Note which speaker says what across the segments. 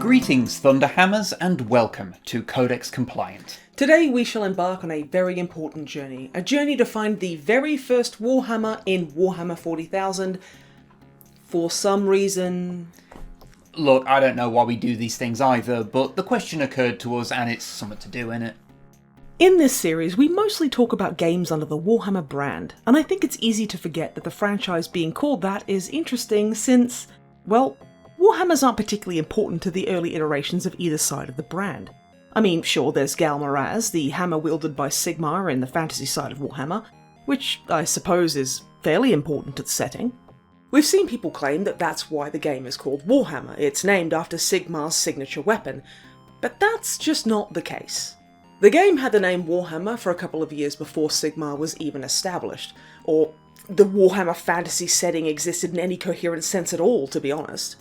Speaker 1: Greetings Thunderhammers and welcome to Codex Compliant.
Speaker 2: Today we shall embark on a very important journey. A journey to find the very first Warhammer in Warhammer 40,000. For some reason...
Speaker 1: Look, I don't know why we do these things either, but the question occurred to us and it's something to do, innit?
Speaker 2: In this series, we mostly talk about games under the Warhammer brand, and I think it's easy to forget that the franchise being called that is interesting since, well, Warhammers aren't particularly important to the early iterations of either side of the brand. I mean, sure, there's Galmaraz, the hammer wielded by Sigmar in the fantasy side of Warhammer, which I suppose is fairly important to the setting. We've seen people claim that that's why the game is called Warhammer, it's named after Sigmar's signature weapon, but that's just not the case. The game had the name Warhammer for a couple of years before Sigmar was even established, or the Warhammer fantasy setting existed in any coherent sense at all, to be honest.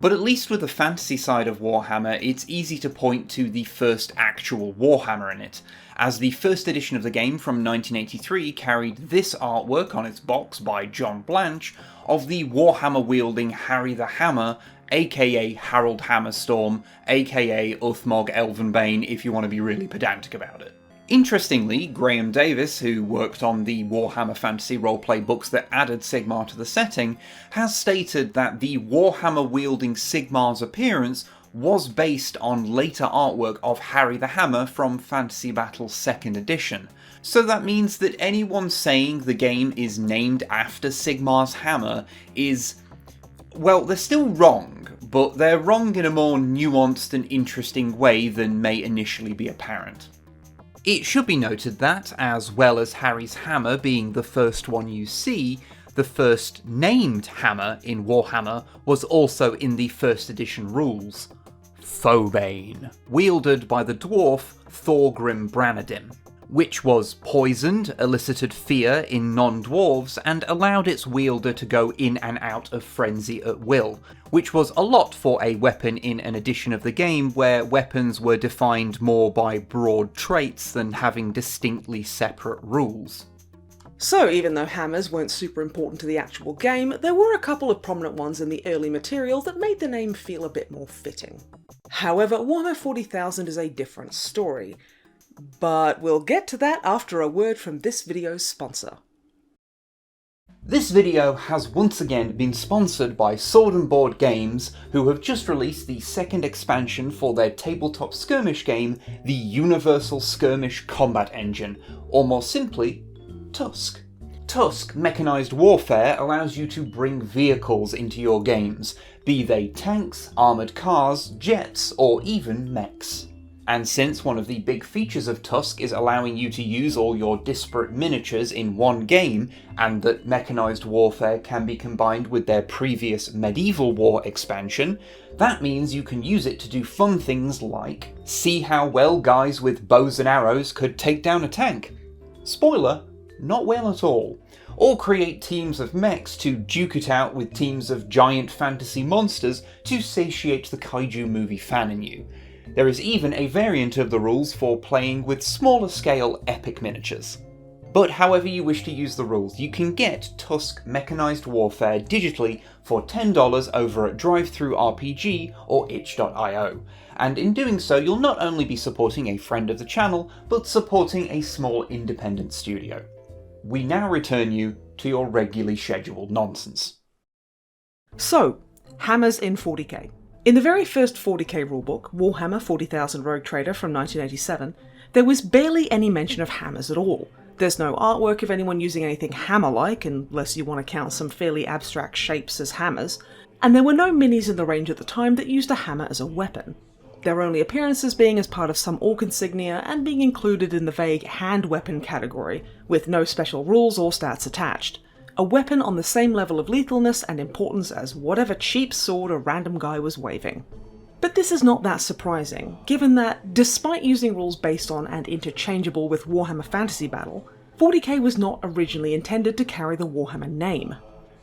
Speaker 1: But at least with the fantasy side of Warhammer, it's easy to point to the first actual Warhammer in it, as the first edition of the game from 1983 carried this artwork on its box by John Blanche of the Warhammer-wielding Harry the Hammer, aka Harold Hammerstorm, aka Uthmog Elvenbane if you want to be really pedantic about it. Interestingly, Graham Davis, who worked on the Warhammer fantasy roleplay books that added Sigmar to the setting, has stated that the Warhammer-wielding Sigmar's appearance was based on later artwork of Harry the Hammer from Fantasy Battles 2nd edition. So that means that anyone saying the game is named after Sigmar's hammer is... well, they're still wrong, but they're wrong in a more nuanced and interesting way than may initially be apparent. It should be noted that, as well as Harry's hammer being the first one you see, the first named hammer in Warhammer was also in the first edition rules. Thobane, wielded by the dwarf Thorgrim Branadin, which was poisoned, elicited fear in non-dwarves, and allowed its wielder to go in and out of frenzy at will, which was a lot for a weapon in an edition of the game where weapons were defined more by broad traits than having distinctly separate rules.
Speaker 2: So even though hammers weren't super important to the actual game, there were a couple of prominent ones in the early material that made the name feel a bit more fitting. However, Warhammer 40,000 is a different story. But we'll get to that after a word from this video's sponsor.
Speaker 1: This video has once again been sponsored by Sword and Board Games, who have just released the second expansion for their tabletop skirmish game, the Universal Skirmish Combat Engine, or more simply, TUSC. TUSC Mechanized Warfare allows you to bring vehicles into your games, be they tanks, armoured cars, jets, or even mechs. And since one of the big features of TUSC is allowing you to use all your disparate miniatures in one game, and that Mechanized Warfare can be combined with their previous Medieval War expansion, that means you can use it to do fun things like see how well guys with bows and arrows could take down a tank. Spoiler, not well at all. Or create teams of mechs to duke it out with teams of giant fantasy monsters to satiate the kaiju movie fan in you. There is even a variant of the rules for playing with smaller scale epic miniatures. But however you wish to use the rules, you can get TUSC Mechanized Warfare digitally for $10 over at DriveThruRPG or itch.io, and in doing so you'll not only be supporting a friend of the channel, but supporting a small independent studio. We now return you to your regularly scheduled nonsense.
Speaker 2: So, hammers in 40k. In the very first 40k rulebook, Warhammer 40,000 Rogue Trader from 1987, there was barely any mention of hammers at all. There's no artwork of anyone using anything hammer-like, unless you want to count some fairly abstract shapes as hammers, and there were no minis in the range at the time that used a hammer as a weapon. Their only appearances being as part of some orc insignia and being included in the vague hand weapon category, with no special rules or stats attached. A weapon on the same level of lethalness and importance as whatever cheap sword a random guy was waving. But this is not that surprising, given that, despite using rules based on and interchangeable with Warhammer Fantasy Battle, 40k was not originally intended to carry the Warhammer name.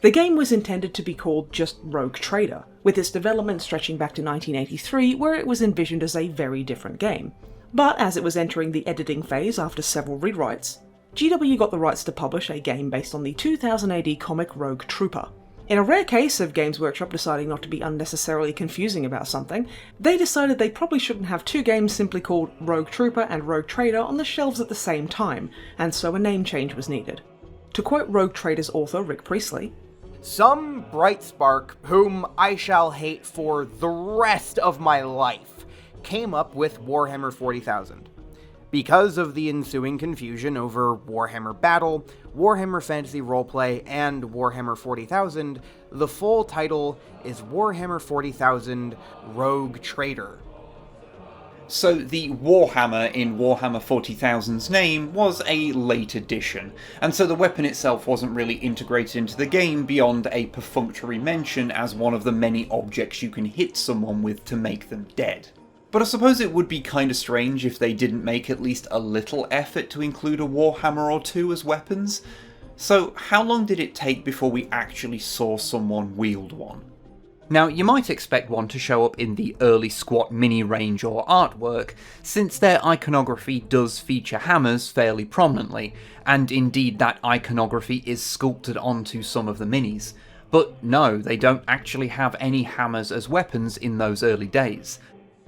Speaker 2: The game was intended to be called just Rogue Trader, with its development stretching back to 1983, where it was envisioned as a very different game. But as it was entering the editing phase after several rewrites, GW got the rights to publish a game based on the 2000 AD comic Rogue Trooper. In a rare case of Games Workshop deciding not to be unnecessarily confusing about something, they decided they probably shouldn't have two games simply called Rogue Trooper and Rogue Trader on the shelves at the same time, and so a name change was needed. To quote Rogue Trader's author Rick Priestley,
Speaker 3: "Some bright spark, whom I shall hate for the rest of my life, came up with Warhammer 40,000. Because of the ensuing confusion over Warhammer Battle, Warhammer Fantasy Roleplay, and Warhammer 40,000, the full title is Warhammer 40,000 Rogue Trader."
Speaker 1: So the Warhammer in Warhammer 40,000's name was a late addition, and so the weapon itself wasn't really integrated into the game beyond a perfunctory mention as one of the many objects you can hit someone with to make them dead. But I suppose it would be kinda strange if they didn't make at least a little effort to include a Warhammer or two as weapons. So how long did it take before we actually saw someone wield one? Now, you might expect one to show up in the early squat mini range or artwork, since their iconography does feature hammers fairly prominently, and indeed that iconography is sculpted onto some of the minis. But no, they don't actually have any hammers as weapons in those early days.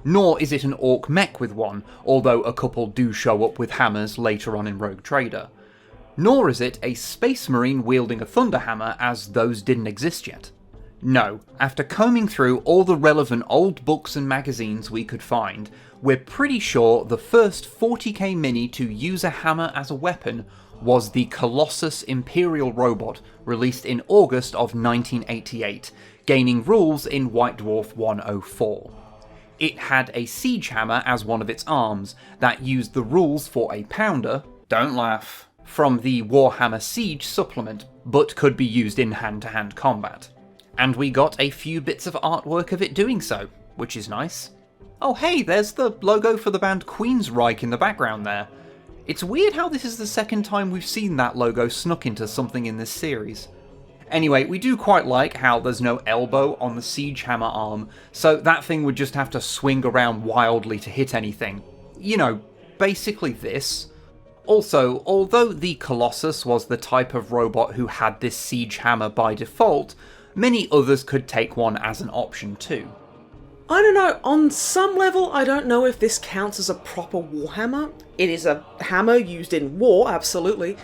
Speaker 1: Nor is it an orc mech with one, although a couple do show up with hammers later on in Rogue Trader. Nor is it a space marine wielding a thunderhammer, as those didn't exist yet. No, after combing through all the relevant old books and magazines we could find, we're pretty sure the first 40k mini to use a hammer as a weapon was the Colossus Imperial robot, released in August of 1988, gaining rules in White Dwarf 104. It had a siege hammer as one of its arms, that used the rules for a pounder, don't laugh, from the Warhammer Siege supplement, but could be used in hand-to-hand combat. And we got a few bits of artwork of it doing so, which is nice. Oh hey, there's the logo for the band Queensryche in the background there. It's weird how this is the second time we've seen that logo snuck into something in this series. Anyway, we do quite like how there's no elbow on the siege hammer arm, so that thing would just have to swing around wildly to hit anything. You know, basically this. Also, although the Colossus was the type of robot who had this siege hammer by default, many others could take one as an option too.
Speaker 2: I don't know, on some level I don't know if this counts as a proper Warhammer. It is a hammer used in war, absolutely,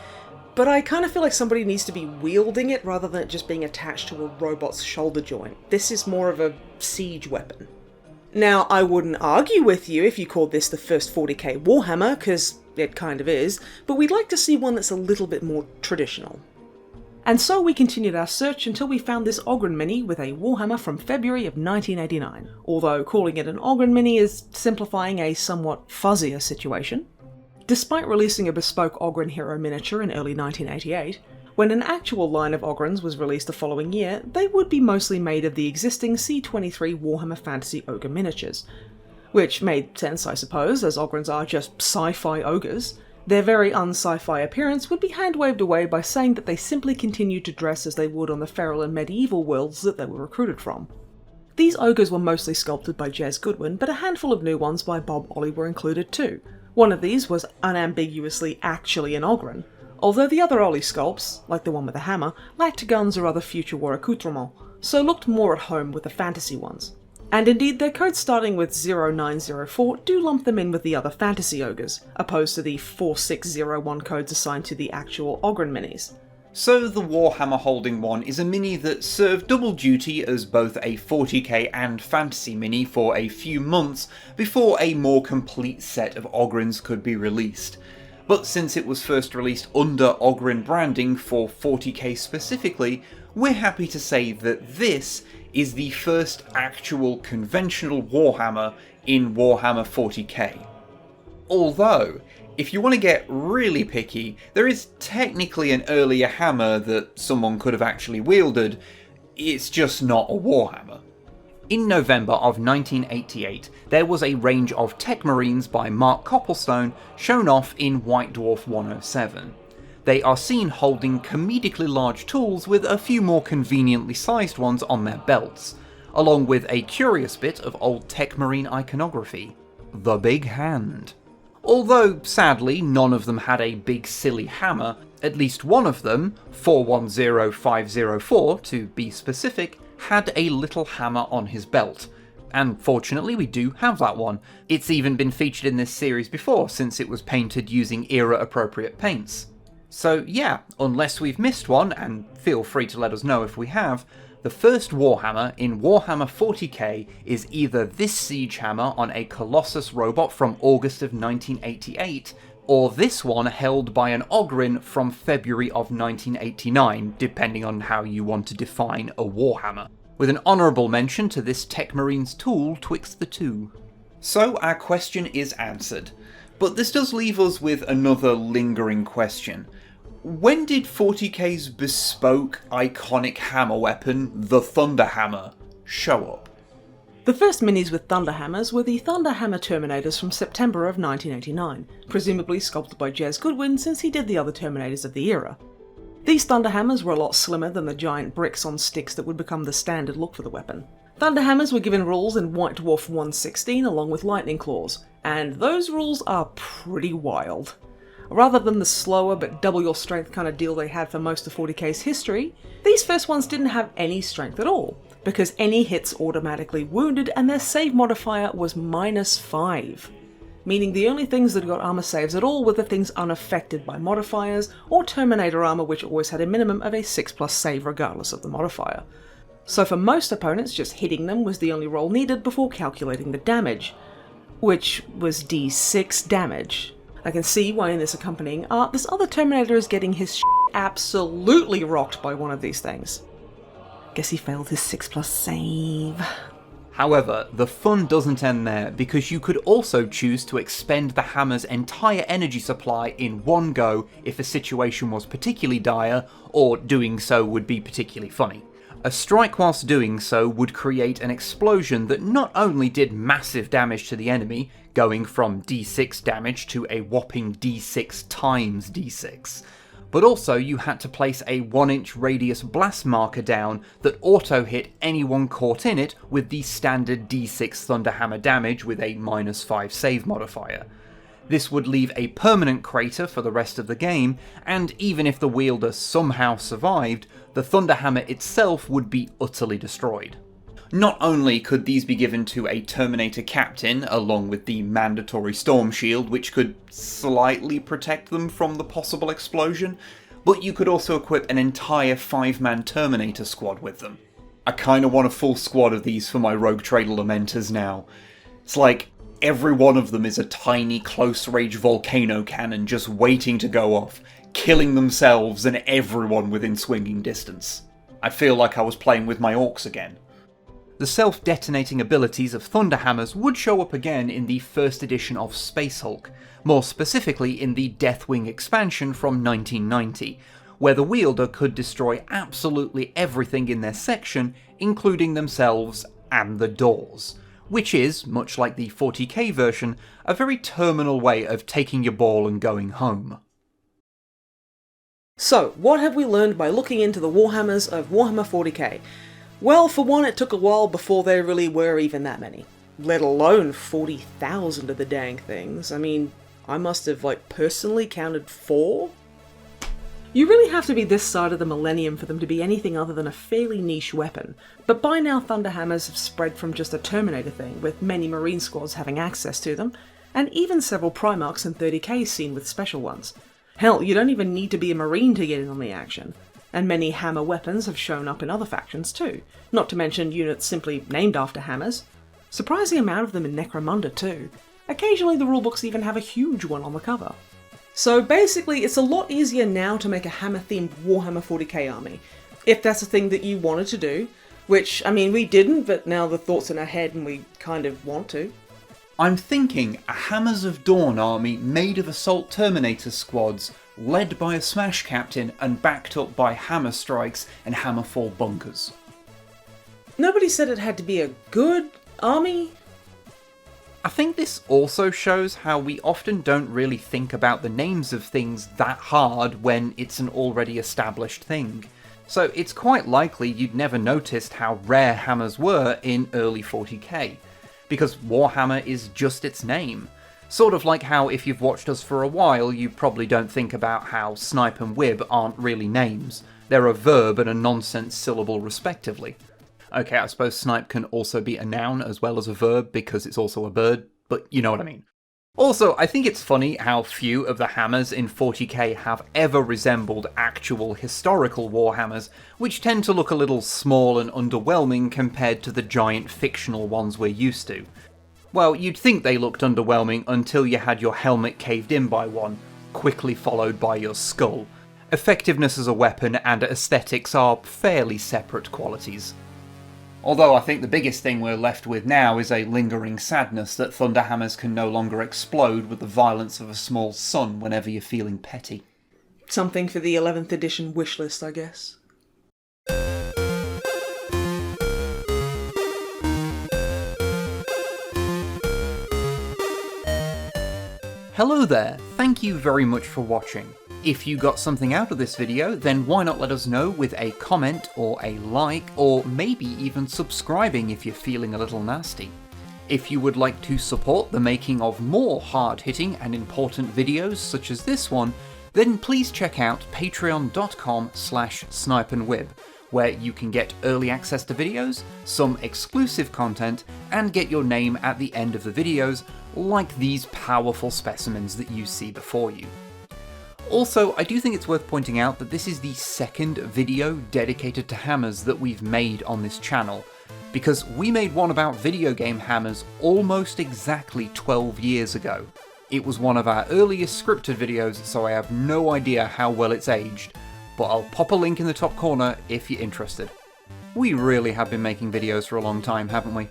Speaker 2: but I kind of feel like somebody needs to be wielding it rather than it just being attached to a robot's shoulder joint. This is more of a siege weapon. Now, I wouldn't argue with you if you called this the first 40k Warhammer, because it kind of is, but we'd like to see one that's a little bit more traditional. And so we continued our search until we found this Ogryn mini with a Warhammer from February of 1989, although calling it an Ogryn mini is simplifying a somewhat fuzzier situation. Despite releasing a bespoke Ogryn hero miniature in early 1988, when an actual line of Ogryns was released the following year, they would be mostly made of the existing C23 Warhammer Fantasy Ogre miniatures. Which made sense, I suppose, as Ogryns are just sci-fi ogres. Their very un-sci-fi appearance would be hand-waved away by saying that they simply continued to dress as they would on the feral and medieval worlds that they were recruited from. These ogres were mostly sculpted by Jez Goodwin, but a handful of new ones by Bob Ollie were included too. One of these was unambiguously actually an Ogryn, although the other Ollie sculpts, like the one with the hammer, lacked guns or other future war accoutrements, so looked more at home with the fantasy ones. And indeed, their codes starting with 0904 do lump them in with the other fantasy ogres, opposed to the 4601 codes assigned to the actual Ogryn minis.
Speaker 1: So the Warhammer Holding one is a mini that served double duty as both a 40k and fantasy mini for a few months before a more complete set of Ogryns could be released. But since it was first released under Ogryn branding for 40k specifically, we're happy to say that this is the first actual conventional Warhammer in Warhammer 40k. Although, if you want to get really picky, there is technically an earlier hammer that someone could have actually wielded, it's just not a Warhammer. In November of 1988, there was a range of techmarines by Mark Copplestone shown off in White Dwarf 107. They are seen holding comedically large tools with a few more conveniently sized ones on their belts, along with a curious bit of old techmarine iconography, the Big Hand. Although, sadly, none of them had a big silly hammer, At least one of them, 410504 to be specific, had a little hammer on his belt. And fortunately we do have that one. It's even been featured in this series before, since it was painted using era-appropriate paints. So yeah, unless we've missed one, and feel free to let us know if we have, the first Warhammer in Warhammer 40k is either this siege hammer on a Colossus robot from August of 1988, or this one held by an Ogryn from February of 1989, depending on how you want to define a Warhammer, with an honourable mention to this techmarine's tool twixt the two. So our question is answered, but this does leave us with another lingering question. When did 40k's bespoke, iconic hammer weapon, the thunderhammer, show up?
Speaker 2: The first minis with thunderhammers were the Thunderhammer Terminators from September of 1989, presumably sculpted by Jez Goodwin since he did the other Terminators of the era. These thunderhammers were a lot slimmer than the giant bricks on sticks that would become the standard look for the weapon. Thunderhammers were given rules in White Dwarf 116 along with lightning claws, and those rules are pretty wild. Rather than the slower but double your strength kind of deal they had for most of 40k's history, these first ones didn't have any strength at all, because any hits automatically wounded and their save modifier was -5. Meaning the only things that got armor saves at all were the things unaffected by modifiers, or Terminator armor which always had a minimum of a 6+ save regardless of the modifier. So for most opponents, just hitting them was the only roll needed before calculating the damage, which was d6 damage. I can see why in this accompanying art this other Terminator is getting his absolutely rocked by one of these things. Guess he failed his 6+ save.
Speaker 1: However, the fun doesn't end there, because you could also choose to expend the hammer's entire energy supply in one go if a situation was particularly dire, or doing so would be particularly funny. A strike whilst doing so would create an explosion that not only did massive damage to the enemy, going from d6 damage to a whopping d6 times d6, but also you had to place a 1-inch radius blast marker down that auto-hit anyone caught in it with the standard d6 thunderhammer damage with a -5 save modifier. This would leave a permanent crater for the rest of the game, and even if the wielder somehow survived, the thunderhammer itself would be utterly destroyed. Not only could these be given to a Terminator captain, along with the mandatory storm shield which could slightly protect them from the possible explosion, but you could also equip an entire 5-man Terminator squad with them. I kinda want a full squad of these for my Rogue Trader Lamenters now. It's like, every one of them is a tiny close-range volcano cannon just waiting to go off, killing themselves and everyone within swinging distance. I feel like I was playing with my orcs again. The self-detonating abilities of Thunderhammers would show up again in the first edition of Space Hulk, more specifically in the Deathwing expansion from 1990, where the wielder could destroy absolutely everything in their section, including themselves and the doors, which is, much like the 40k version, a very terminal way of taking your ball and going home.
Speaker 2: So, what have we learned by looking into the Warhammers of Warhammer 40k? Well, for one, it took a while before there really were even that many. Let alone 40,000 of the dang things. I mean, I must have, personally counted 4? You really have to be this side of the millennium for them to be anything other than a fairly niche weapon, but by now Thunderhammers have spread from just a Terminator thing, with many Marine squads having access to them, and even several Primarchs and 30k seen with special ones. Hell, you don't even need to be a Marine to get in on the action. And many hammer weapons have shown up in other factions too, not to mention units simply named after hammers. Surprising amount of them in Necromunda too. Occasionally the rulebooks even have a huge one on the cover. So basically it's a lot easier now to make a hammer-themed Warhammer 40k army, if that's a thing that you wanted to do, which, I mean, we didn't, but now the thought's in our head and we kind of want to.
Speaker 1: I'm thinking a Hammers of Dawn army made of Assault Terminator squads, led by a Smash Captain and backed up by Hammer Strikes and Hammerfall bunkers.
Speaker 2: Nobody said it had to be a good army.
Speaker 1: I think this also shows how we often don't really think about the names of things that hard when it's an already established thing. So it's quite likely you'd never noticed how rare hammers were in early 40k, because Warhammer is just its name. Sort of like how if you've watched us for a while, you probably don't think about how Snipe and Wib aren't really names. They're a verb and a nonsense syllable respectively. Okay, I suppose Snipe can also be a noun as well as a verb because it's also a bird, but you know what I mean. Also, I think it's funny how few of the hammers in 40k have ever resembled actual historical warhammers, which tend to look a little small and underwhelming compared to the giant fictional ones we're used to. Well, you'd think they looked underwhelming until you had your helmet caved in by one, quickly followed by your skull. Effectiveness as a weapon and aesthetics are fairly separate qualities. Although I think the biggest thing we're left with now is a lingering sadness that thunderhammers can no longer explode with the violence of a small sun whenever you're feeling petty.
Speaker 2: Something for the 11th edition wishlist, I guess.
Speaker 1: Hello there, thank you very much for watching. If you got something out of this video, then why not let us know with a comment or a like, or maybe even subscribing if you're feeling a little nasty. If you would like to support the making of more hard-hitting and important videos such as this one, then please check out patreon.com/snipeandwib, where you can get early access to videos, some exclusive content, and get your name at the end of the videos, like these powerful specimens that you see before you. Also, I do think it's worth pointing out that this is the second video dedicated to hammers that we've made on this channel, because we made one about video game hammers almost exactly 12 years ago. It was one of our earliest scripted videos, so I have no idea how well it's aged, but I'll pop a link in the top corner if you're interested. We really have been making videos for a long time, haven't we?